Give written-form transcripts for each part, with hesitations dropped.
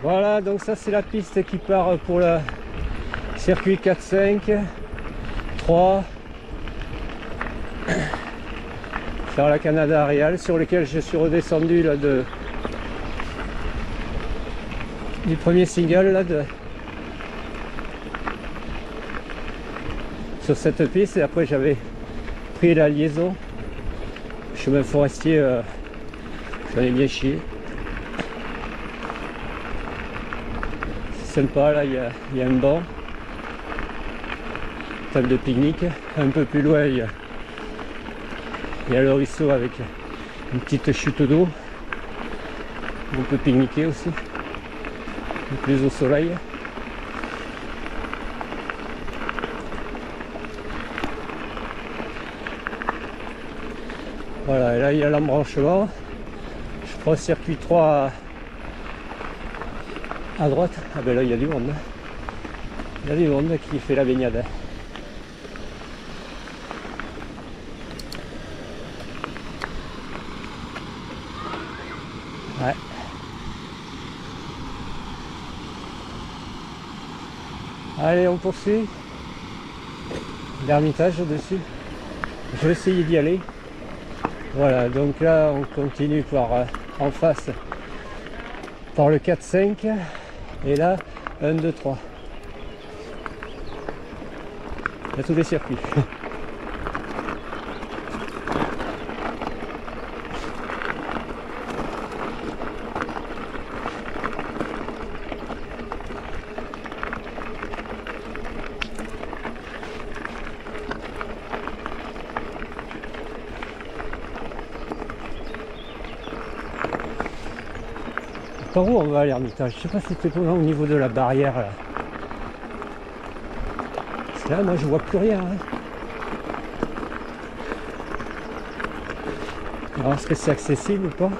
Voilà, donc ça c'est la piste qui part pour le circuit 4, 5, 3, faire la Canada Real, sur lequel je suis redescendu là du premier single là sur cette piste, et après j'avais pris la liaison chemin forestier, j'en ai bien chié. C'est sympa, là il y a un banc, table de pique-nique. Un peu plus loin il y a le ruisseau avec une petite chute d'eau, on peut pique-niquer aussi, plus au soleil. Voilà, et là il y a l'embranchement, je crois circuit 3 à droite. Ah ben là il y a du monde, il y a du monde qui fait la baignade. Ouais. Allez, on poursuit. L'Ermitage au-dessus. Je vais essayer d'y aller. Voilà, donc là on continue par en face par le 4-5 et là 1, 2, 3. Il y a tous les circuits. Par où on va à l'Ermitage? Je sais pas si c'était au niveau de la barrière là. Parce que là moi je vois plus rien. Alors est-ce que c'est accessible ou pas?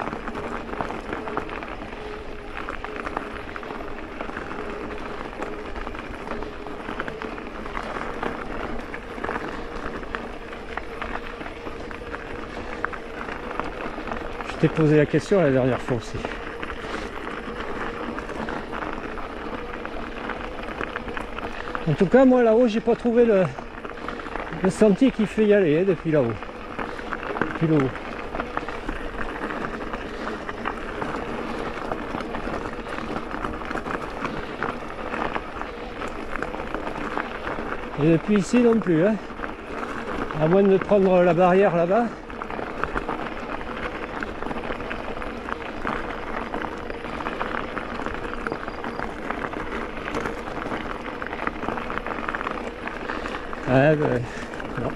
Je t'ai posé la question la dernière fois aussi. En tout cas, moi là-haut, j'ai pas trouvé le sentier qui fait y aller depuis là-haut. Depuis là-haut. Et depuis ici non plus, hein. À moins de prendre la barrière là-bas. Ah ben, non.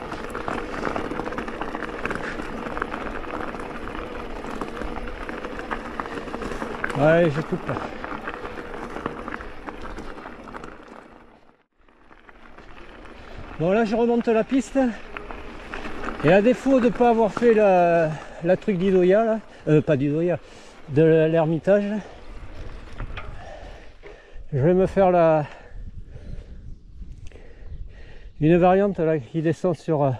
Ouais, je coupe pas. Bon là je remonte la piste. Et à défaut de ne pas avoir fait la truc d'Idoya, là, pas d'Idoya, de l'Ermitage, je vais me faire une variante là qui descend sur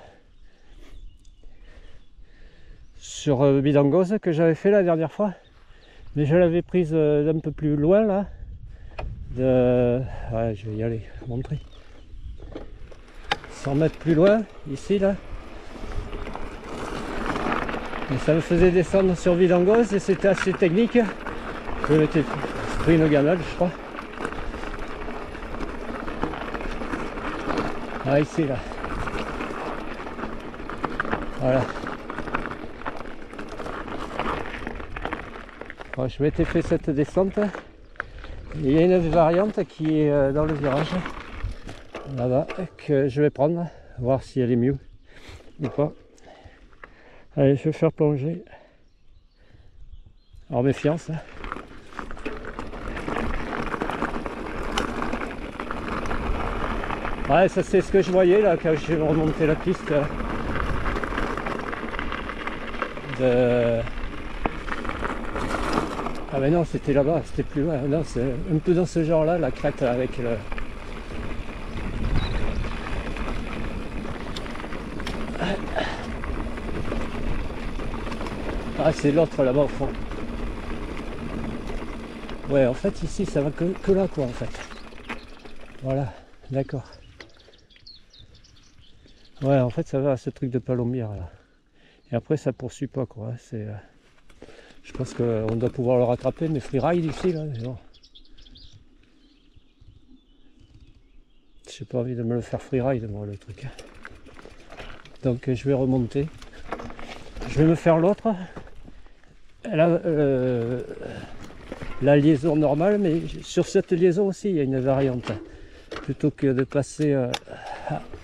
Bidangos, que j'avais fait la dernière fois, mais je l'avais prise d'un peu plus loin là. Ouais, je vais y aller, montrer. 100 mètres plus loin, ici là. Et ça me faisait descendre sur Bidangos et c'était assez technique. Je m'étais pris une gamelle, je crois. Ah, ici là. Voilà. Bon, je m'étais fait cette descente. Il y a une variante qui est dans le virage. Là-bas, que je vais prendre, voir si elle est mieux ou pas. Allez, je vais faire plonger. En méfiance. Ouais, ça c'est ce que je voyais là quand j'ai remonté la piste. Ah mais non, c'était là-bas, c'était plus loin. Non, c'est un peu dans ce genre là, la crête avec le... Ah, c'est l'autre là-bas au fond. Ouais, en fait ici ça va que là quoi en fait. Voilà, d'accord. Ouais, en fait ça va à ce truc de palombière là. Et après ça poursuit pas quoi. C'est, je pense qu'on doit pouvoir le rattraper, mais freeride ici là, non. J'ai pas envie de me le faire freeride moi le truc. Donc je vais remonter. Je vais me faire l'autre. La liaison normale, mais sur cette liaison aussi il y a une variante. Plutôt que de passer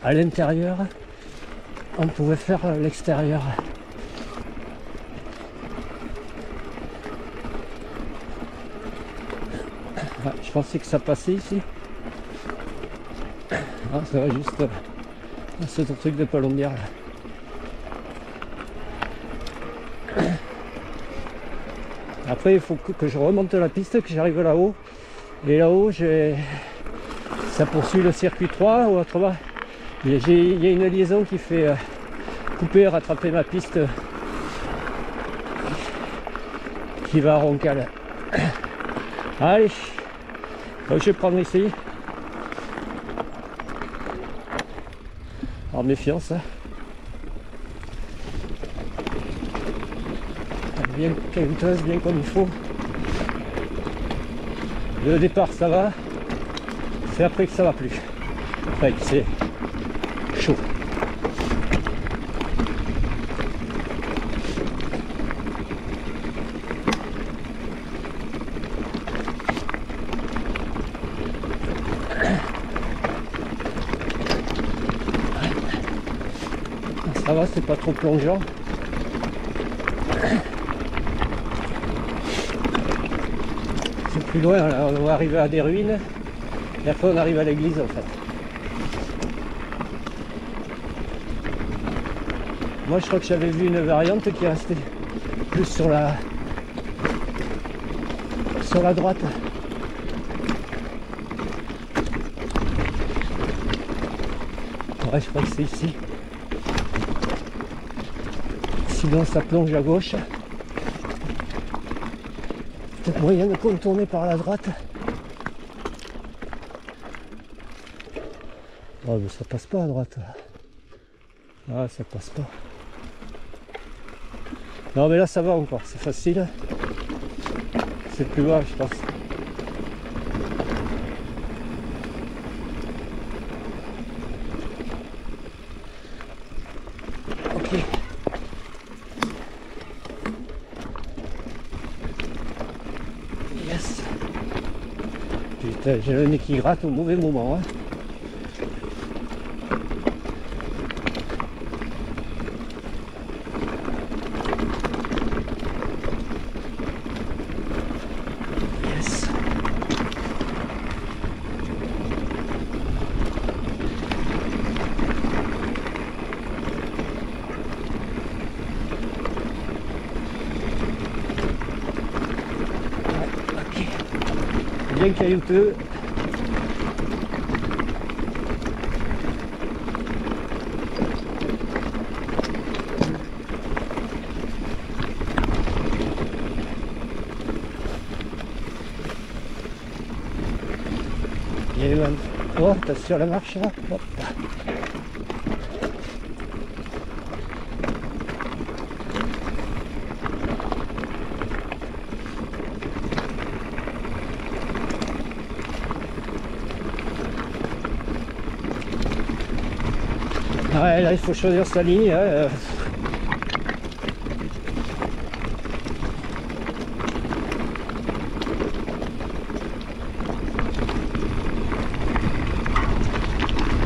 à l'intérieur, on pouvait faire l'extérieur. Ouais, je pensais que ça passait ici. Ah, ça va juste ce truc de palombière là. Après il faut que je remonte la piste, que j'arrive là-haut. Et là-haut ça poursuit le circuit 3 ou autrement. Il y a une liaison qui fait couper, rattraper ma piste qui va à Roncal. Allez, donc je vais prendre ici. En méfiance. Bien caillouteuse, bien comme il faut. Le départ ça va. C'est après que ça va plus. Enfin, c'est chaud. Ça va, c'est pas trop plongeant. C'est plus loin, là, on va arriver à des ruines. Et après on arrive à l'église en fait. Moi je crois que j'avais vu une variante qui restait plus sur la droite. Ouais, je crois que c'est ici. Sinon ça plonge à gauche. Peut-être moyen de contourner par la droite. Oh mais ça passe pas à droite. Ah ça passe pas. Non mais là ça va encore, c'est facile. C'est plus bas je pense. Ok. Yes. Putain, j'ai le nez qui gratte au mauvais moment. Hein. Bien caillouteux. Il y a eu un... Oh, t'as sur la marche là. Hop. Ouais, là il faut choisir sa ligne. Hein.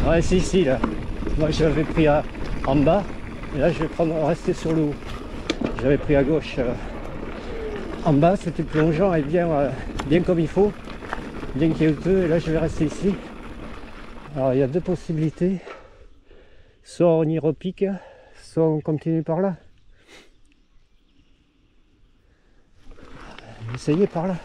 Ouais, c'est ici là. Moi j'avais pris en bas et là je vais rester sur le haut. J'avais pris à gauche. En bas c'était plongeant et bien comme il faut, bien caillouteux, et là je vais rester ici. Alors il y a deux possibilités. Soit on y repique, soit on continue par là. Essayez par là.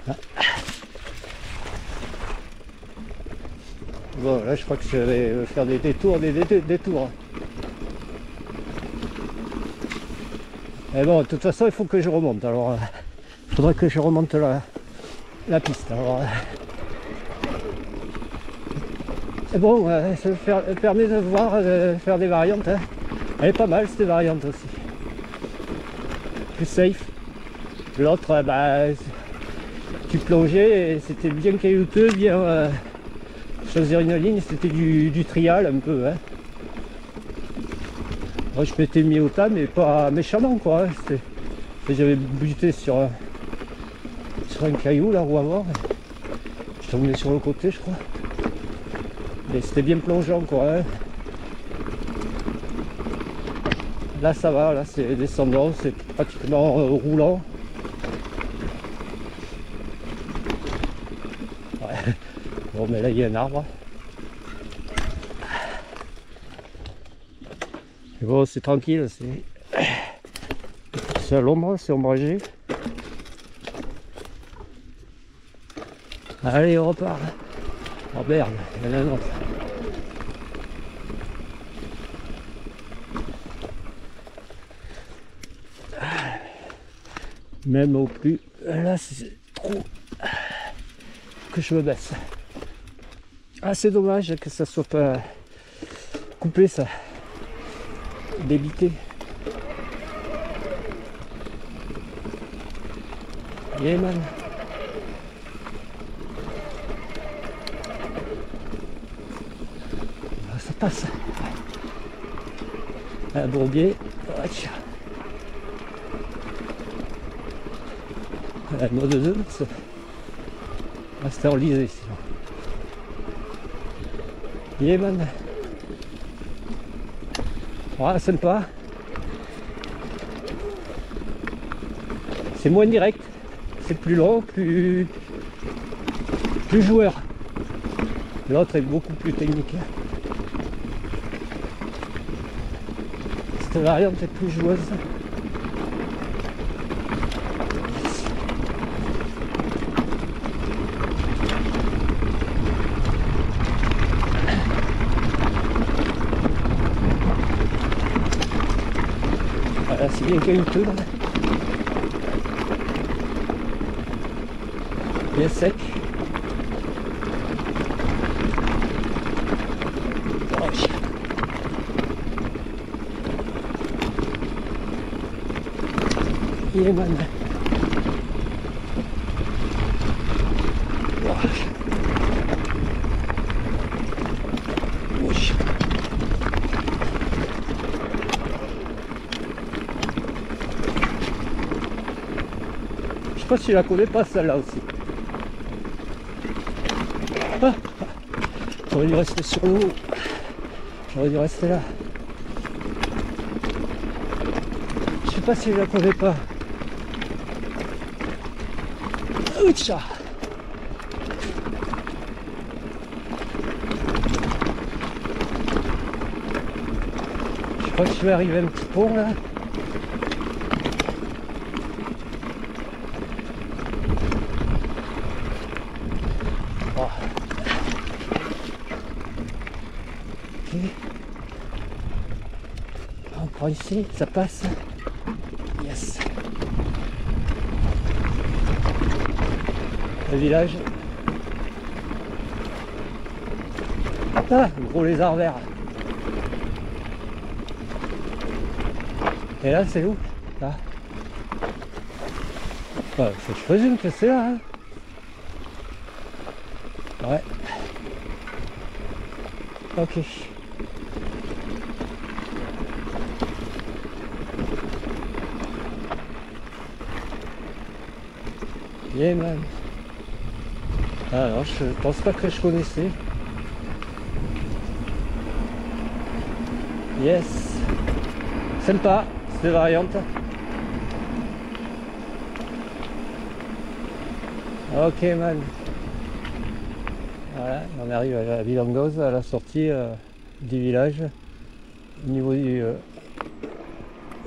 Ah. Bon, là je crois que je vais faire des détours, des détours. Mais bon, de toute façon, il faut que je remonte. Alors, il faudrait que je remonte la piste. Alors, et bon, ça permet de voir, de faire des variantes. Hein. Elle est pas mal, cette variante aussi. Plus safe. L'autre, bah, tu plongeais et c'était bien caillouteux, bien... choisir une ligne, c'était du trial un peu. Hein. Moi, je m'étais mis au tas, mais pas méchamment, quoi. Hein. J'avais buté sur un caillou, là, ou avant. Je tombais sur le côté, je crois. Mais c'était bien plongeant, quoi. Hein. Là, ça va, là, c'est descendant, c'est pratiquement roulant. Ouais. Bon, mais là, il y a un arbre. Et bon, c'est tranquille, c'est à l'ombre, c'est ombragé. Allez, on repart. Oh merde, il y en a un autre. Même au plus, là c'est trop que je me baisse. Ah, c'est dommage que ça soit pas coupé, ça, débité. Yeah man. Ah, ça passe. Un bourbier. Un mot de deux, c'est rester enlisé sinon. Yeah man. Ah, sympa. C'est moins direct. C'est plus long, plus joueur. L'autre est beaucoup plus technique. Cette variante est plus joueuse. Voilà, c'est bien caillouteux là. Bien sec. Yeah man. Je sais pas si je la connais pas celle-là aussi. Ah, j'aurais dû rester sur l'eau. J'aurais dû rester là. Je sais pas si je la connais pas. Oucha. Je crois que je vais arriver à un petit pont là. Oh. Ok. On prend ici, ça passe. Yes. Le village. Ah, gros lézard vert. Et là, c'est où? Là. Ouais, je présume que c'est là. Hein. Ouais. Ok. Yeah man. Ah non, je pense pas que je connaissais. Yes. Sympa, cette variante. Ok man. Voilà, on arrive à la Villangoz, à la sortie du village. Au niveau du...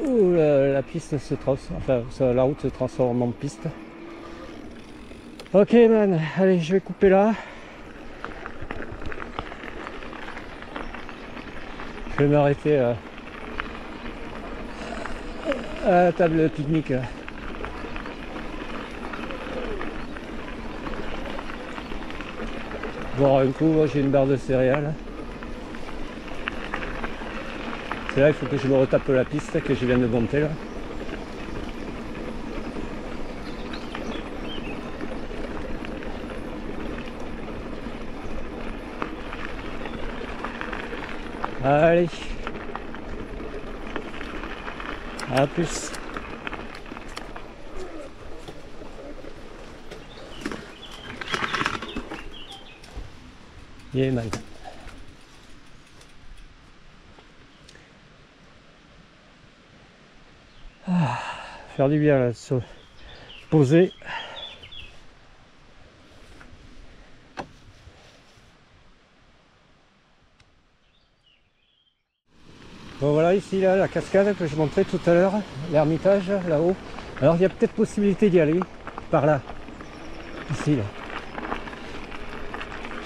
où la piste se transforme, enfin la route se transforme en piste. Ok man, allez je vais couper là. Je vais m'arrêter à la table de pique-nique. Boire un coup, moi j'ai une barre de céréales. C'est là, il faut que je me retape la piste que je viens de monter là. Allez, à plus. Yeah, man. Faire du bien là, se poser. Bon voilà, ici là la cascade que je montrais tout à l'heure, l'ermitage là-haut. Alors il y a peut-être possibilité d'y aller par là, ici là.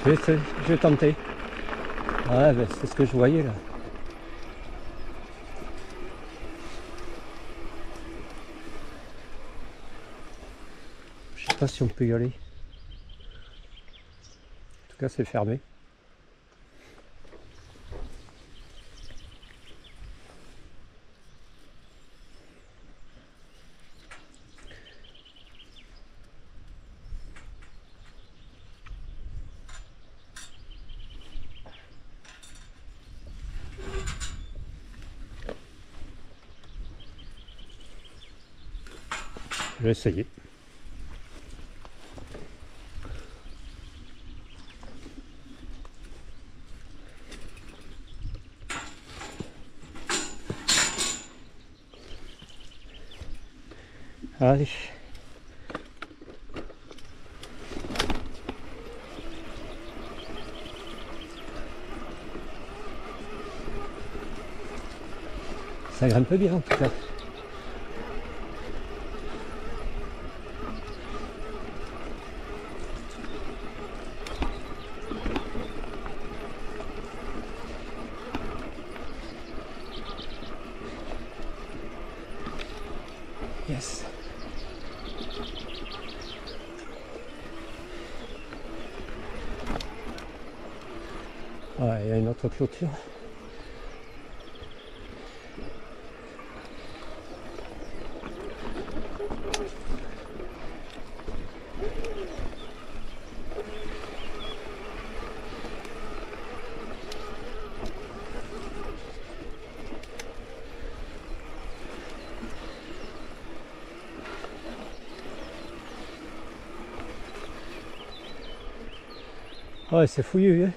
Je vais tenter. Ouais, ben, c'est ce que je voyais là. Je sais pas si on peut y aller. En tout cas c'est fermé. Je vais essayer. Allez. Ça grimpe bien en tout cas. Yes. Ouais, il y a une autre clôture. Ouais, c'est fouillu, hein.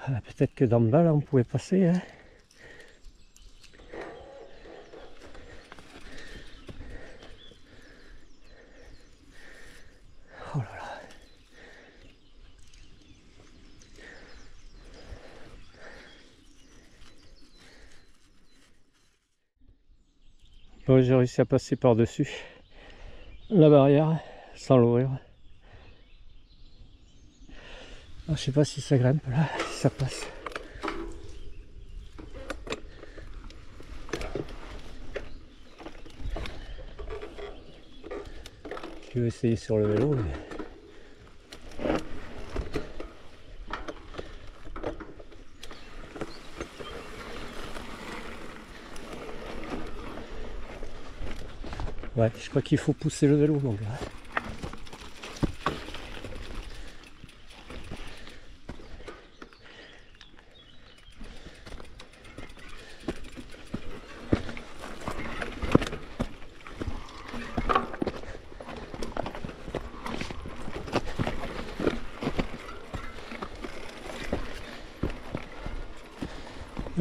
Ah, peut-être que d'en bas là on pouvait passer, hein. Oh là là. Bon, j'ai réussi à passer par-dessus la barrière sans l'ouvrir. Ah, je sais pas si ça grimpe là, si ça passe. Je vais essayer sur le vélo. Mais... ouais, je crois qu'il faut pousser le vélo, mon gars.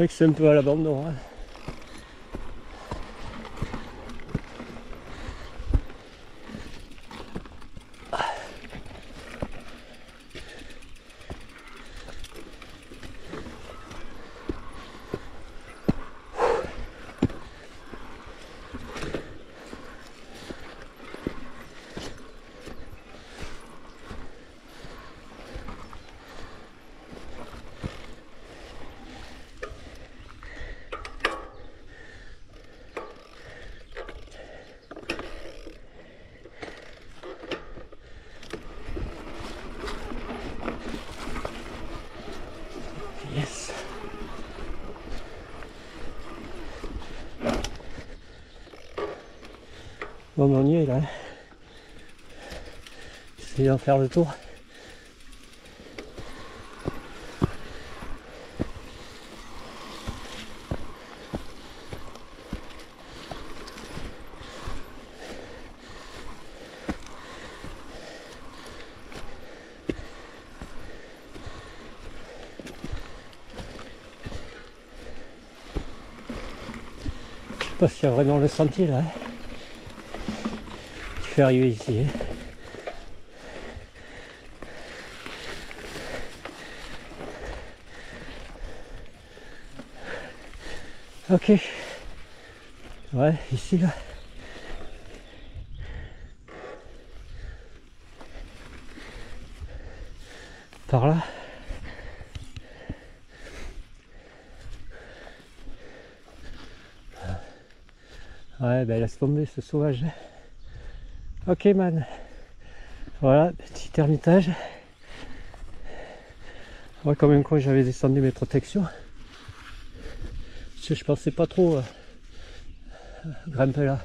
C'est un peu à l'abandon, hein. Bon, on y est là. Essayez d'en faire le tour. Je sais pas s'il y a vraiment le sentier là. Je vais arriver ici. Ok. Ouais, ici là. Par là. Ouais, ben laisse tomber ce sauvage. Ok man. Voilà, petit ermitage. Ouais, quand même, quand j'avais descendu mes protections. Parce que je pensais pas trop grimper là.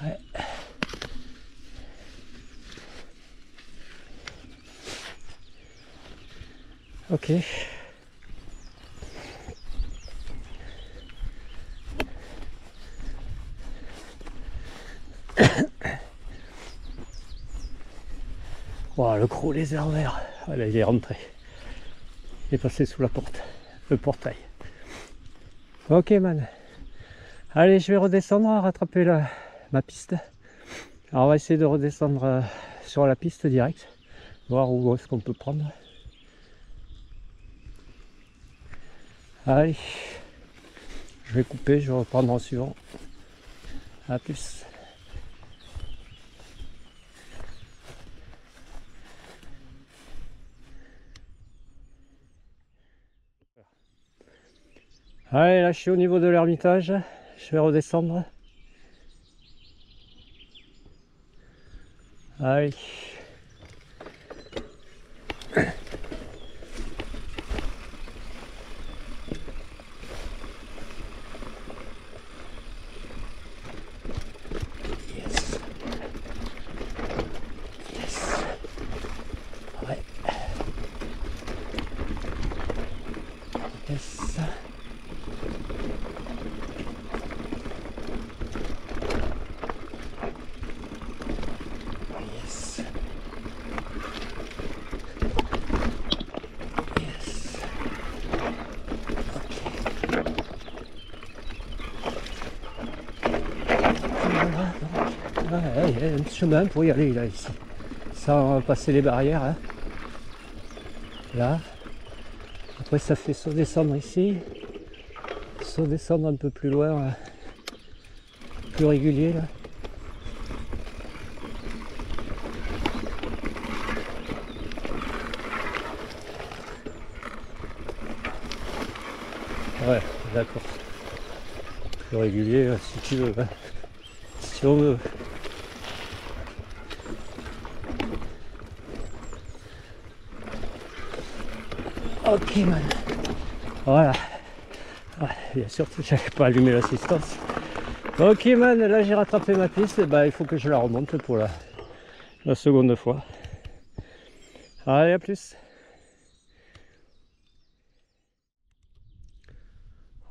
Ouais. Ok. Wow, le gros lézard vert. Voilà, il est rentré. Il est passé sous la porte, le portail. Ok man. Allez, je vais redescendre, rattraper ma piste. Alors on va essayer de redescendre sur la piste directe, voir où est-ce qu'on peut prendre. Allez, je vais couper, je vais reprendre en suivant. A plus. Allez, là je suis au niveau de l'ermitage, je vais redescendre. Allez. Yes. Yes. Ouais. Yes. Il y a un petit chemin pour y aller là ici, sans passer les barrières hein. Là après ça fait soit descendre ici, soit descendre un peu plus loin là. Plus régulier là. Ouais, d'accord, plus régulier si tu veux hein. Si on veut. Ok man. Voilà. Ouais, bien sûr que j'avais pas allumé l'assistance. Ok man, là j'ai rattrapé ma piste, et bah, il faut que je la remonte pour la seconde fois. Allez, à plus.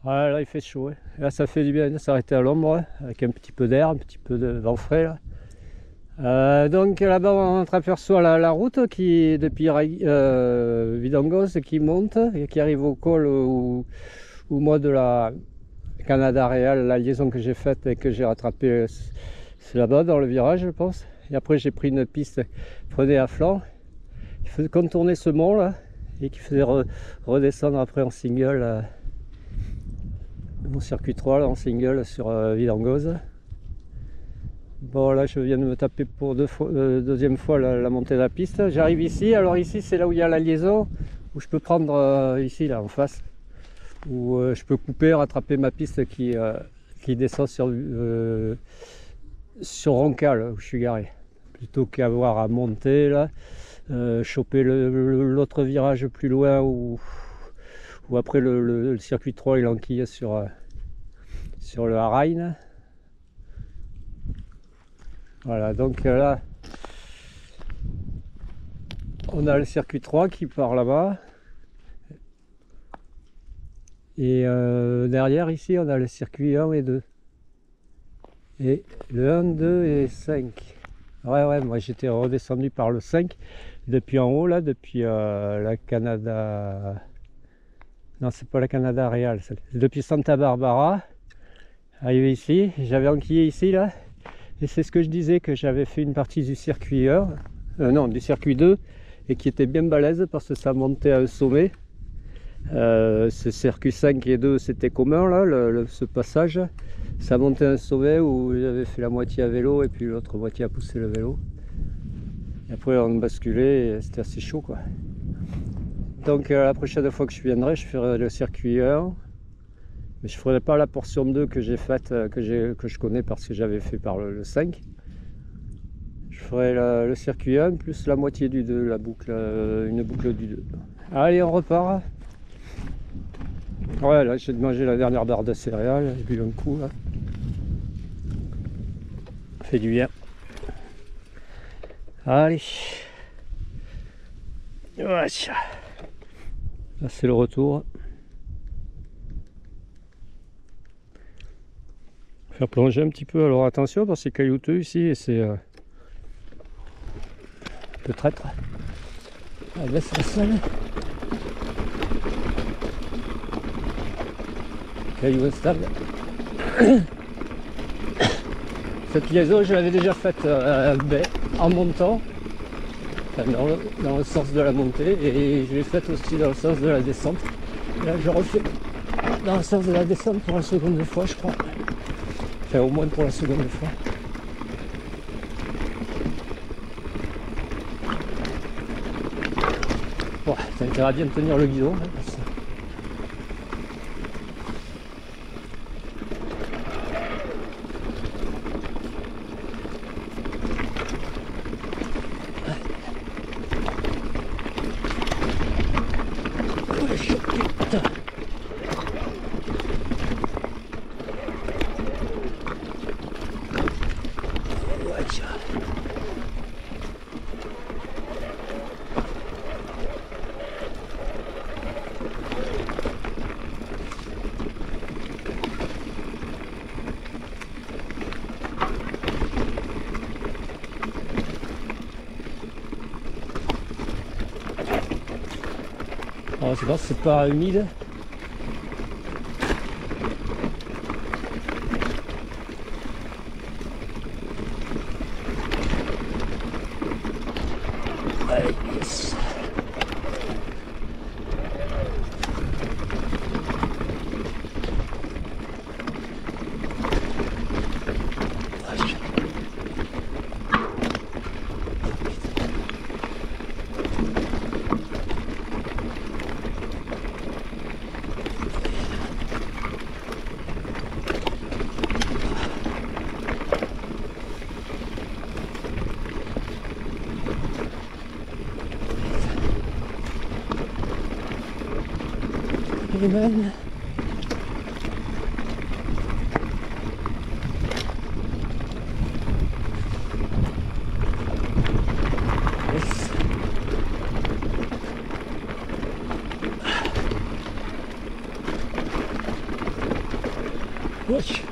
Voilà, là il fait chaud. Hein. Là ça fait du bien de s'arrêter à l'ombre, avec un petit peu d'air, un petit peu de vent frais là. Donc là-bas on aperçoit la route qui depuis Vidangos qui monte et qui arrive au col au mois de la Canada Real, la liaison que j'ai faite et que j'ai rattrapé, c'est là-bas dans le virage je pense. Et après j'ai pris une piste prenée à flanc, qui faisait contourner ce mont là et qui faisait redescendre après en single, mon circuit 3 là, en single sur Vidangos. Bon là je viens de me taper pour deuxième fois la montée de la piste. J'arrive ici, alors ici c'est là où il y a la liaison, où je peux prendre ici là en face, où je peux couper, rattraper ma piste qui descend sur Roncal où je suis garé. Plutôt qu'avoir à monter là, choper l'autre virage plus loin où ou après le circuit 3 il enquille sur le Harain. Voilà, donc là on a le circuit 3 qui part là-bas. Et derrière ici on a le circuit 1 et 2. Et le 1, 2 et 5. Ouais, moi j'étais redescendu par le 5 depuis en haut là, depuis la Canada. Non, c'est pas la Canada Real, depuis Santa Barbara. Arrivé ici, j'avais enquillé ici là. Et c'est ce que je disais, que j'avais fait une partie du circuit 1, non, du circuit 2, et qui était bien balèze parce que ça montait à un sommet. Ce circuit 5 et 2 c'était commun là, ce passage. Ça montait un sommet où j'avais fait la moitié à vélo et puis l'autre moitié à pousser le vélo. Et après on basculait et c'était assez chaud quoi. Donc la prochaine fois que je viendrai, je ferai le circuit 1. Mais je ne ferai pas la portion 2 que j'ai faite, que je connais parce que j'avais fait par le 5. Je ferai le circuit 1 plus la moitié du 2, une boucle du 2. Allez, on repart. Ouais, là j'ai mangé la dernière barre de céréales, j'ai bu un coup là. Ça fait du bien. Allez. Voilà. Là c'est le retour. Faire plonger un petit peu, alors attention parce que c'est caillouteux ici et c'est un peu traître. Allez, laisse la salle. Caillou instable. Cette liaison je l'avais déjà faite en montant, enfin, dans le sens de la montée, et je l'ai faite aussi dans le sens de la descente. Là je refais dans le sens de la descente pour la seconde fois je crois. Enfin au moins pour la seconde fois. Bon, ça intérêt à bien tenir le guidon. Hein, parce que... Alors, je sais pas si c'est pas humide. Allez, yes. Amen. Yes. Wesh.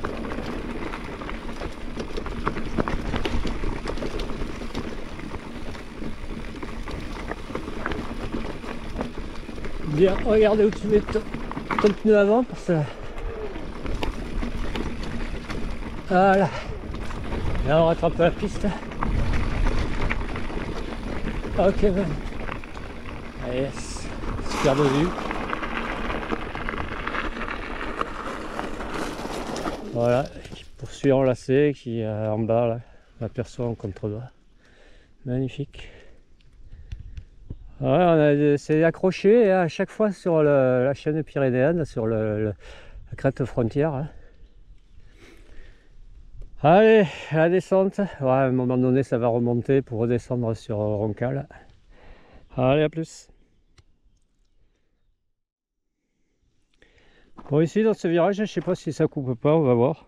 Bien, regardez où tu mets ton pneu avant pour ça. Voilà. Là on rattrape la piste. Ok man. Yes. Super de vue. Voilà, qui poursuit enlacé, qui en bas là, on aperçoit en contre-bas. Magnifique. Ouais, c'est accroché à chaque fois sur la chaîne pyrénéenne, sur la crête frontière. Hein. Allez, la descente. Ouais, à un moment donné, ça va remonter pour redescendre sur Roncal. Allez, à plus. Bon, ici dans ce virage, je sais pas si ça coupe pas, on va voir.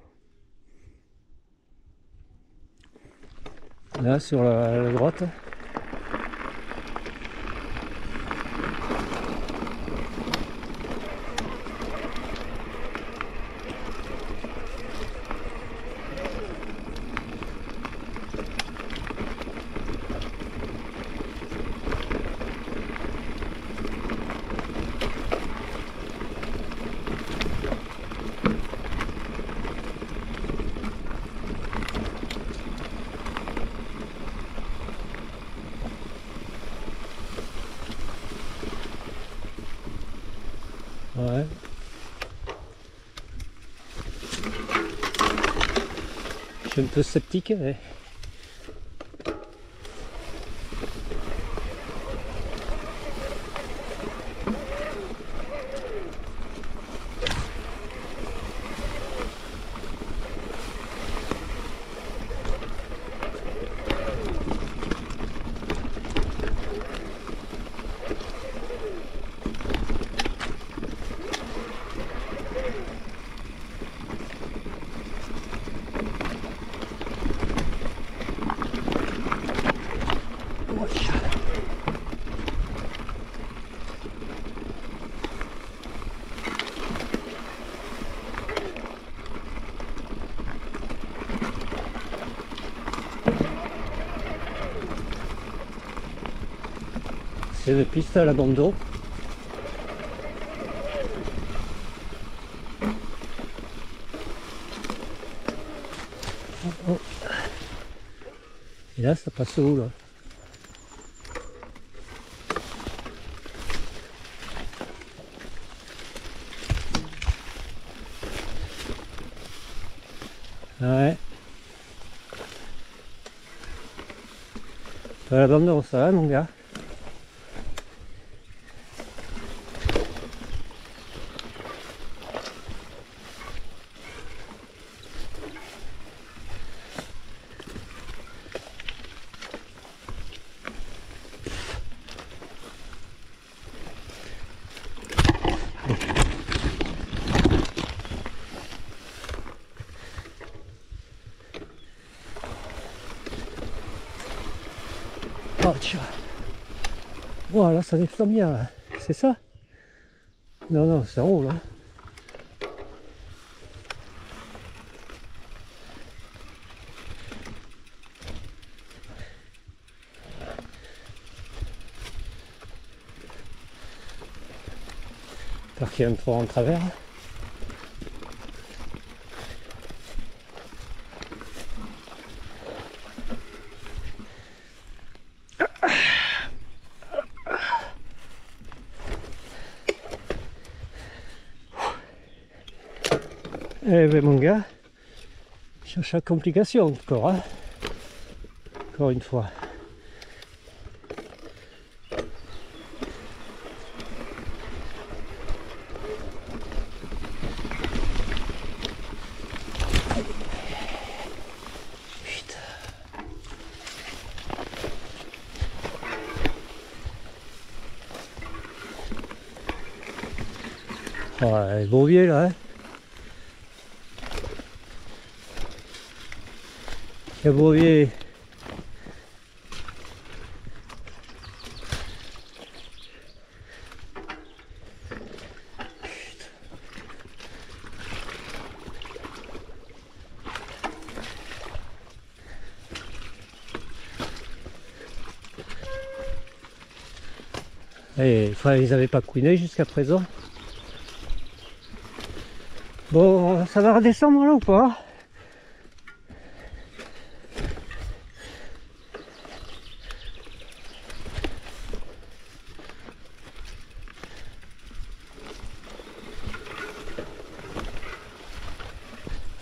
Là sur la droite. Ouais. Je suis un peu sceptique, mais... C'est une piste à l'abandon. Oh. Et là, ça passe où là? Ouais. À l'abandon, ça va, mon gars? Oh tiens. Voilà, ça descend bien là. C'est ça? Non, non, c'est en haut là. J'espère qu'il y a un trou en travers. Eh ben mon gars, cherche la complication encore, hein. Encore une fois. Putain. Ouais, Beauvier là, hein. Il y a Beauvier. Et enfin, ils n'avaient pas couiné jusqu'à présent. Bon, ça va redescendre là ou pas?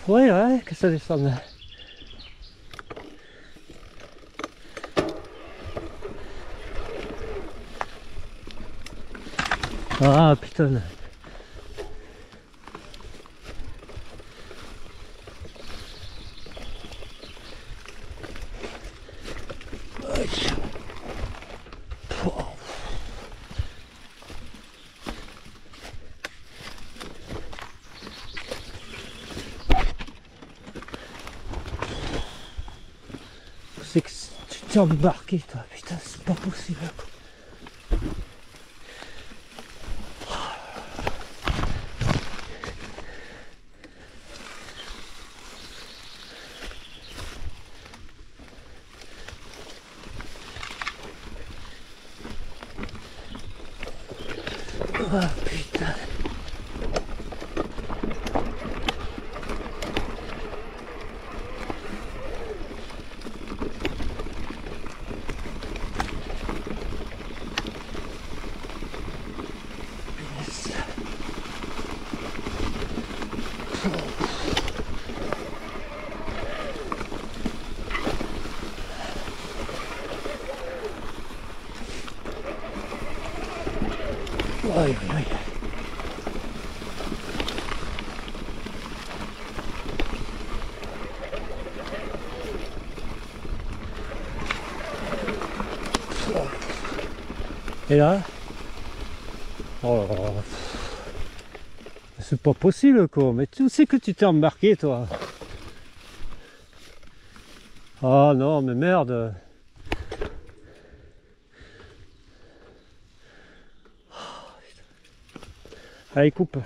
Ouais, ouais, que ça descende. Ah putain. c'est que tu t'es embarqué toi, putain c'est pas possible quoi. Oh putain. Aïe, aïe, aïe. Et là, oh là là. C'est pas possible quoi, mais tu sais que tu t'es embarqué toi. Ah non mais merde. Allez coupe.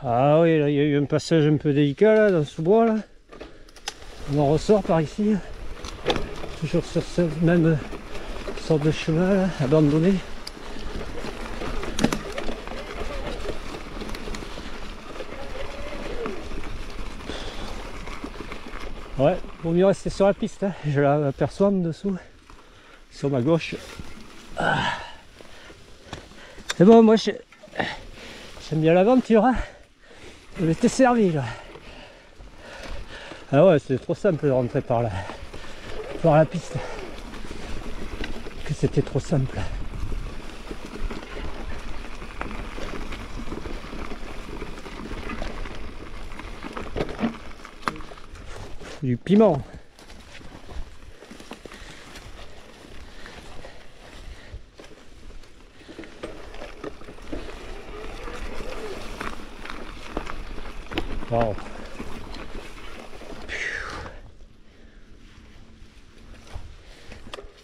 Ah oui là il y a eu un passage un peu délicat là dans ce bois là. On en ressort par ici. Toujours sur cette même sorte de chemin là, abandonné. Ouais, vaut mieux rester sur la piste, hein. Je l'aperçois en dessous, sur ma gauche. Ah. C'est bon, moi j'aime bien l'aventure, hein. Je m'étais servi là. Ah ouais, c'est trop simple de rentrer par là, par la piste. Que c'était trop simple. Du piment. Wow.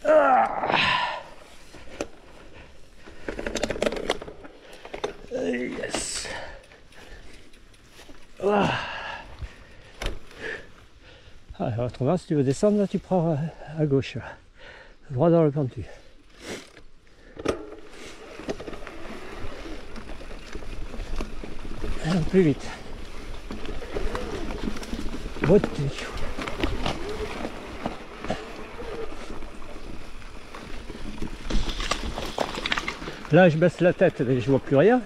Ah. Yes. Ah. Alors, autrement, si tu veux descendre, là, tu prends à gauche, là. Droit dans le pentu. Plus vite. Là, je baisse la tête, mais je vois plus rien.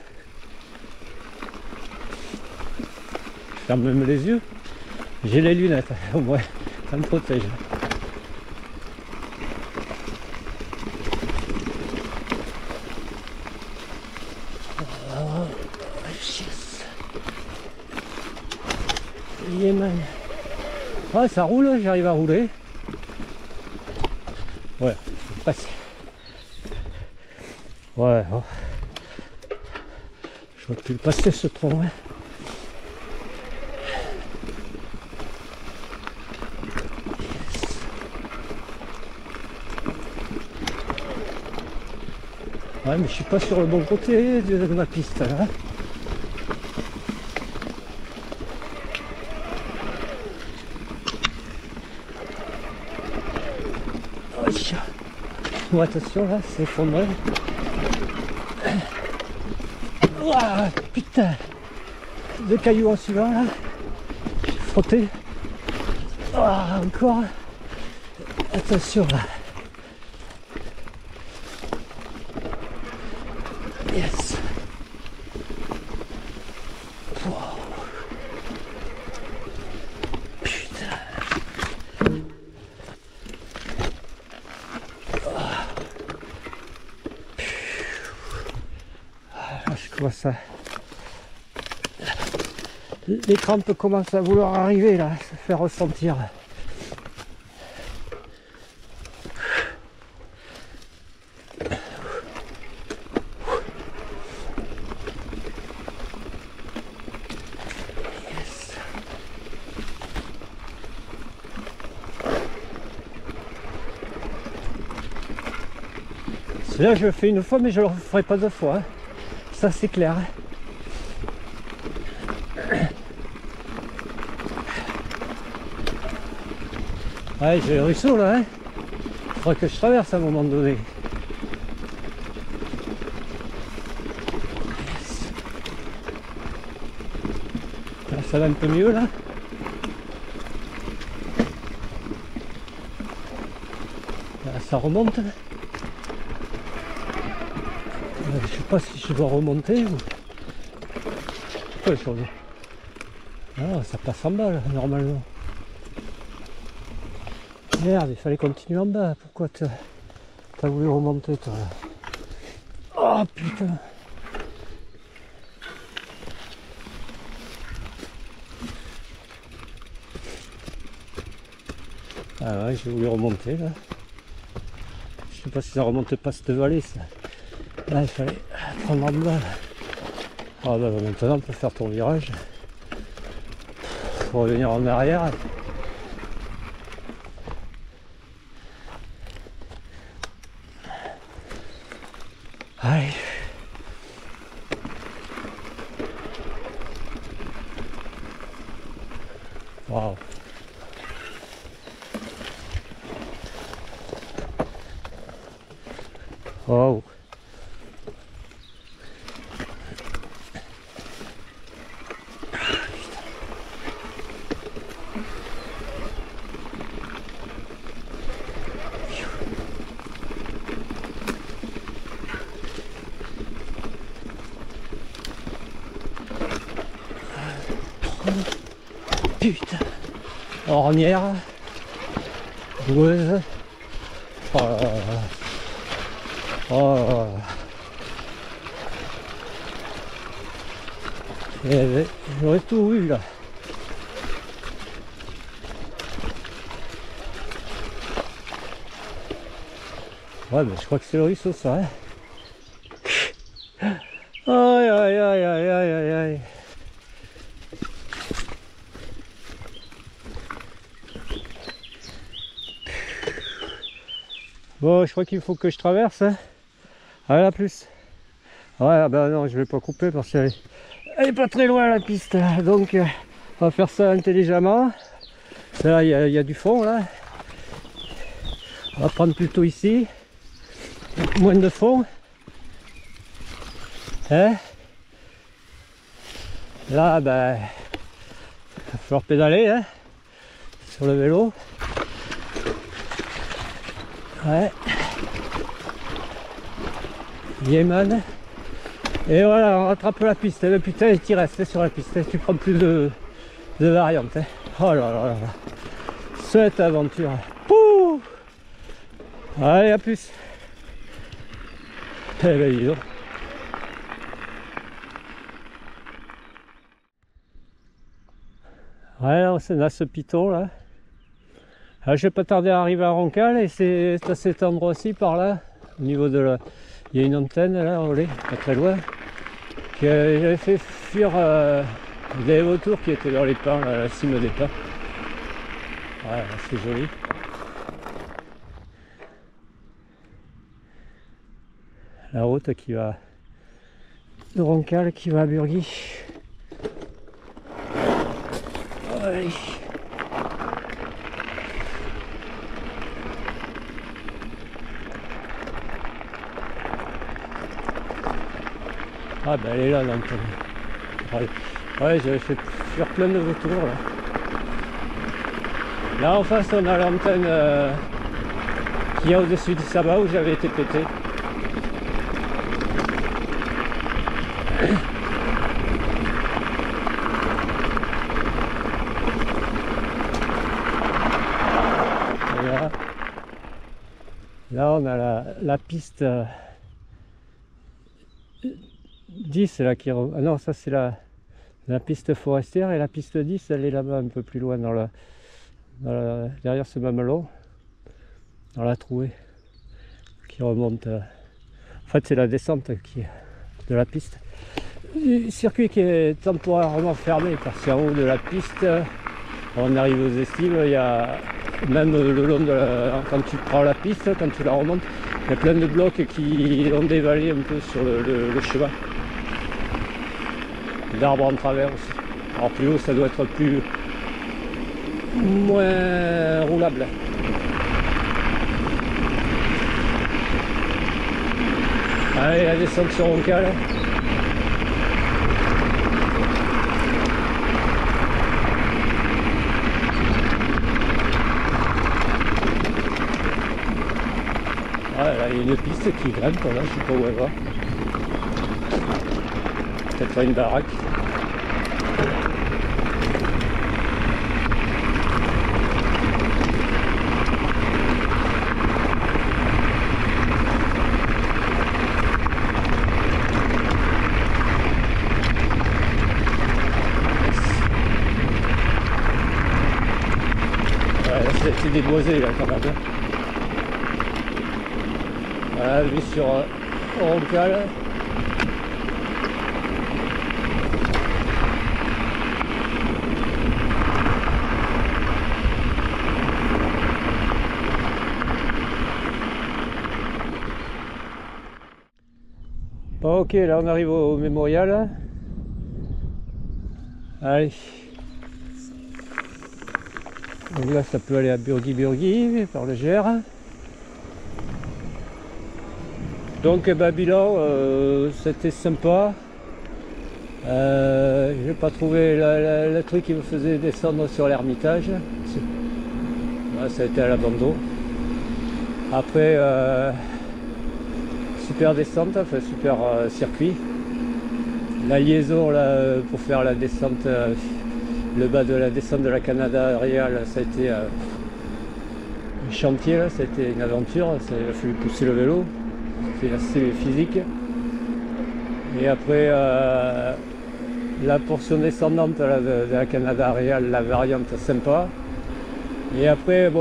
Je ferme même les yeux. J'ai les lunettes, au moins, ça me protège. Oh, yes. Yeah, ah, ça roule, j'arrive à rouler. Ouais, je passe. Ouais, oh. Je vais plus le passer ce tronc. Hein. Ouais, mais je suis pas sur le bon côté de ma piste là. Oh, attention là, c'est effondré. Ouah, putain, 2 cailloux en suivant là. J'ai frotté. Ouah, encore. Attention là. Yes. Wow. Putain. Je commence à... Les crampes commencent à vouloir arriver là, se faire ressentir. Là je le fais une fois mais je le referai pas deux fois, hein. Ça c'est clair. Ouais, j'ai le ruisseau là, hein. Faudrait que je traverse à un moment donné. Là, ça va un peu mieux là. Là, ça remonte. Je sais pas si je dois remonter ou... Pourquoi le chaudron ? Ah, ça passe en bas là, normalement. Merde, il fallait continuer en bas. Pourquoi t'as voulu remonter toi là? Oh putain. Ah ouais, j'ai voulu remonter là. Je sais pas si ça remonte pas cette vallée ça. Là il fallait prendre en bas. Ah bah maintenant on peut faire ton virage. Faut revenir en arrière. Allez. Waouh. Waouh. Putain. Ornière. Boueuse. Oh là là. Oh là là. J'aurais tout eu là. Ouais, mais je crois que c'est le ruisseau ça. Hein. Aïe aïe aïe aïe aïe aïe aïe. Bon, je crois qu'il faut que je traverse. Hein. Allez, à plus. Ouais, ben non, je vais pas couper parce qu'elle est pas très loin la piste. Là. Donc, on va faire ça intelligemment. Là, il y a du fond là. On va prendre plutôt ici. Moins de fond. Hein? Là, ben, il va falloir pédaler hein, sur le vélo. Ouais. Yeman. Et voilà, on rattrape la piste. Le putain, tu restes sur la piste. Tu prends plus de variantes. Hein. Oh là là là. Cette aventure. Pouh. Allez, à plus. Eh ben, dis donc. Ouais, on a ce piton là. Alors, je vais pas tarder à arriver à Roncal et c'est à cet endroit-ci par là, au niveau de la... Il y a une antenne là, relais, pas très loin, que j'avais fait fuir des vautours qui étaient dans les pins, à la cime des pins. Ouais, c'est joli. La route qui va de Roncal qui va à Burgui. Allez. Ah ben elle est là l'antenne. Ouais, j'avais fait fuir plein de vautours là. Là en face on a l'antenne qu'il y a au-dessus du sabbat où j'avais été pété. Là on a la piste 10 là qui... Ah non, ça c'est la piste forestière et la piste 10 elle est là-bas un peu plus loin derrière ce mamelon, dans la trouée qui remonte. En fait c'est la descente de la piste. Du circuit qui est temporairement fermé parce qu'en haut de la piste, on arrive aux estives, il y a même le long de quand tu prends la piste, quand tu la remontes, Il y a plein de blocs qui ont dévalé un peu sur le chemin. D'arbres en travers aussi. Alors plus haut, ça doit être moins roulable. Allez, la descente sur Roncal. Voilà, là, il y a une piste qui grimpe, là, je sais pas où elle va. Peut-être une baraque. C'est déboisé là quand même. Voilà, vue sur Roncal. Bon, ok, là on arrive au mémorial. Allez. Donc là ça peut aller à Burgui par le Gers. Donc bilan, c'était sympa. J'ai pas trouvé le truc qui me faisait descendre sur l'Ermitage. Là, ça a été à l'abandon. Après super descente, enfin super circuit. La liaison là pour faire la descente. Le bas de la descente de la Canada Real, ça a été un chantier, là, ça a été une aventure, il a fallu pousser le vélo, c'est assez physique. Et après, la portion descendante là, de la Canada Real, la variante sympa. Et après, bon,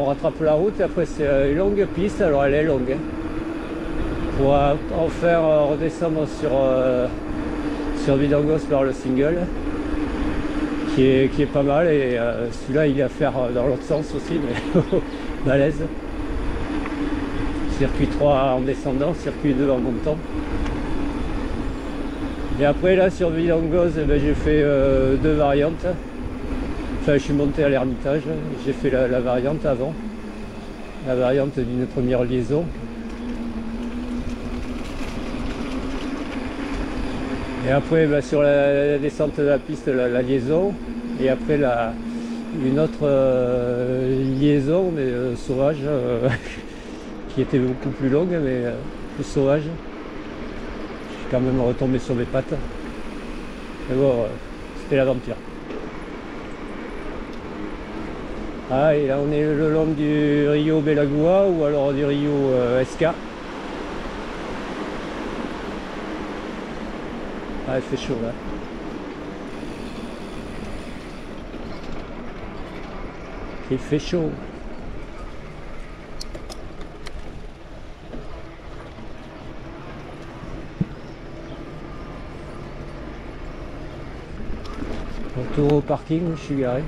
on rattrape la route, et après c'est une longue piste, alors elle est longue. Hein, pour en faire redescendre sur Vidangos par le single. Qui est pas mal, et celui-là il est à faire dans l'autre sens aussi, mais balèze. Circuit 3 en descendant, circuit 2 en montant. Et après là sur Vidangos, j'ai fait deux variantes. Enfin je suis monté à l'Ermitage, j'ai fait la variante avant. La variante d'une première liaison. Et après sur la descente de la piste, la liaison. Et après une autre liaison, mais sauvage, qui était beaucoup plus longue, mais plus sauvage. Je suis quand même retombé sur mes pattes. Mais bon, c'était l'aventure. Ah, et là on est le long du Rio Belagua ou alors du Rio Esca. Ah, il fait chaud là. Il fait chaud. Retour au parking où je suis garé.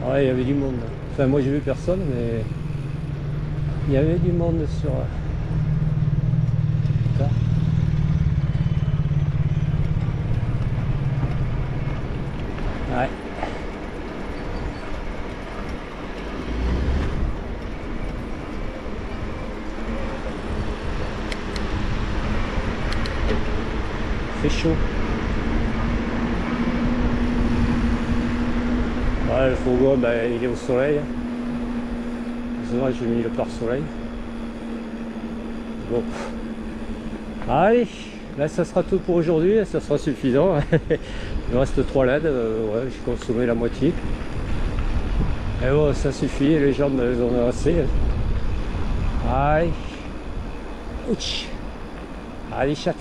Ouais, il y avait du monde. Enfin, moi j'ai vu personne, mais il y avait du monde sur. Ça. Ouais. C'est chaud. Ouais, le fourgon, il est au soleil. Heureusement, j'ai mis le pare-soleil. Bon. Allez, là ça sera tout pour aujourd'hui, ça sera suffisant. Il me reste 3 LED, ouais, j'ai consommé la moitié. Et bon, ça suffit, les jambes elles en ont assez. Allez. Ouch. Allez, chats.